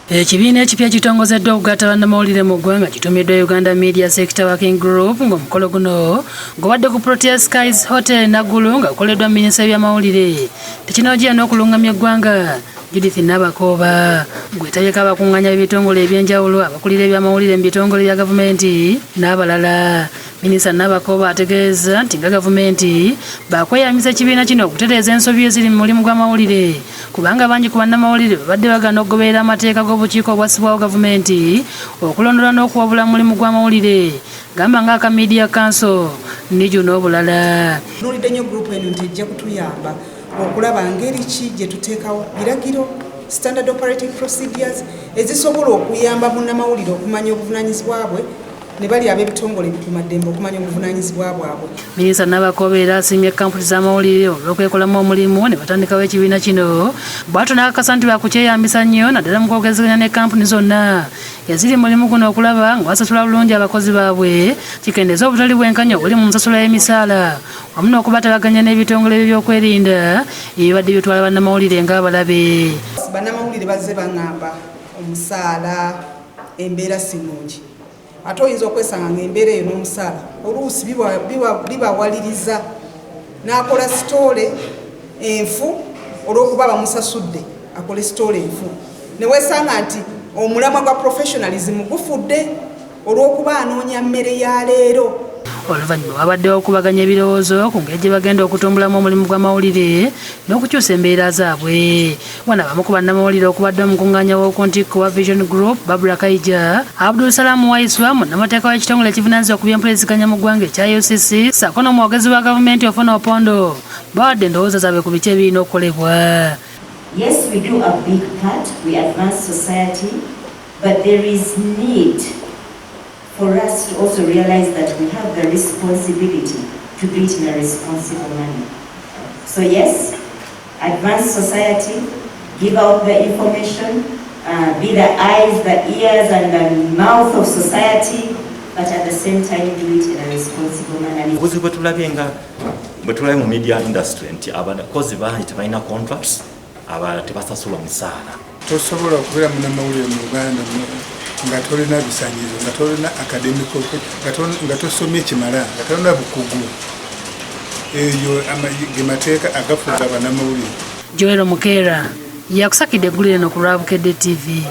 Ekibiina ekipya kitongozeddwa okugatta bannamawulire mu ggwanga kitumiddwa Uganda Media Sector Working Group ng'omukolo guno gubadde ku Protea Skies Hotel Naggulu nga gukoleddwa minisita by'amawulire tekinologiya n'okulungamya eggwanga Judith Nabakooba gw'etegeka abakuŋŋaanya b'ebitongole eby'enjawulo abakulira eby'amawulire mu bitongole bya gavumenti n'abalala. Minisita Nabakooba ategeeza nti nga gavumenti bakweyambisa ekibiina kino okutereeza ensobi eziri mu mulimu gw'amawulire kubanga bangi ku bannamawulire babadde bagana okugoberera amateeka g'obukiiko obwassibwawo gavumenti okulondola n'okuwabula mu mulimu gw'amawulire gamba ng'aka Media Council n'iju n'obulala. Nolidde nnyo gurupu eno nti ejja kutuyamba okulaba ngeri ki gye tuteekawo biragiro standard operating procedures ezisobola okuyamba munnamawulire okumanya obuvunaanyizibwa bwe ne bali ab'ebitongole ebikuumaddembe okumanya obuvunaanyizibwa bwabwe. Minisita Nabakooba era asiimye kampuni z'amawulire olw'okwekolamu omulimu ne batandikawo ekibiina kino bw'atyo n'akakasa nti bakukyeyambisa nnyo naddala mu kwogezeganya ne kampuni zonna eziri mulimu guno okulaba nga basasula bulungi abakozi baabwe kikendeeza obutali bwenkanya obuli mu nsasula y'emisaala wamu n'okubatabaganya n'ebitongole by'ebyokwerinda ebibadde bitwala bannamawulire ng'abalabe. Bannamawulire bazze baŋŋamba omusaala embeera si nnungi ate oyinza okwesanga ng'embeera eyo n'omusaala oluusi bibawaliriza n'akola sitoole enfu olw'okuba bamusasudde akole sitoole enfu ne weesanga nti omulamwa gwa professionalism gufudde olw'okuba anoonya mmere ya leero. Oluvannyuma wabaddewo okubaganya ebirowoozo ku ngeri gye bagenda okutumbulamu omulimu gw'amawulire n'okukyusa embeera zaabwe. Wano abamu ku bannamawulire okubadde omukuŋŋaanya w'okuntikko wa Vision Group Barbara Kaija, Abdul Salam Waiswa munnamateeka w'ekitongole ekivunaanyizibwa ku by'empuliziganya mu ggwanga ekya UCC ssaako n'omwogezi wa gavumenti Ofuna Opondo bawadde endowooza zaabwe ku biki ebirina okukolebwa. Yes, we do a big part. We advance society, but there is need for us to also realize that we have the responsibility to do it in a responsible manner. So yes, advance society, give out the information, be the eyes, the ears and the mouth of society, but at the same time do it in a responsible manner. Bwetulabye mu media industry nti abakozi bangi tebalina contracts abalala tebasasula musaala. Tosobola okubeera munnamawulire mu Uganda nga tolina bisanyizo nga tolina akademiko nga tosomye kimala nga tolina bukugu eyo ge mateeka agafuga bannamawulire. Joel Mukeera yakusakidde eggulu lino ku Lwabukedde TV.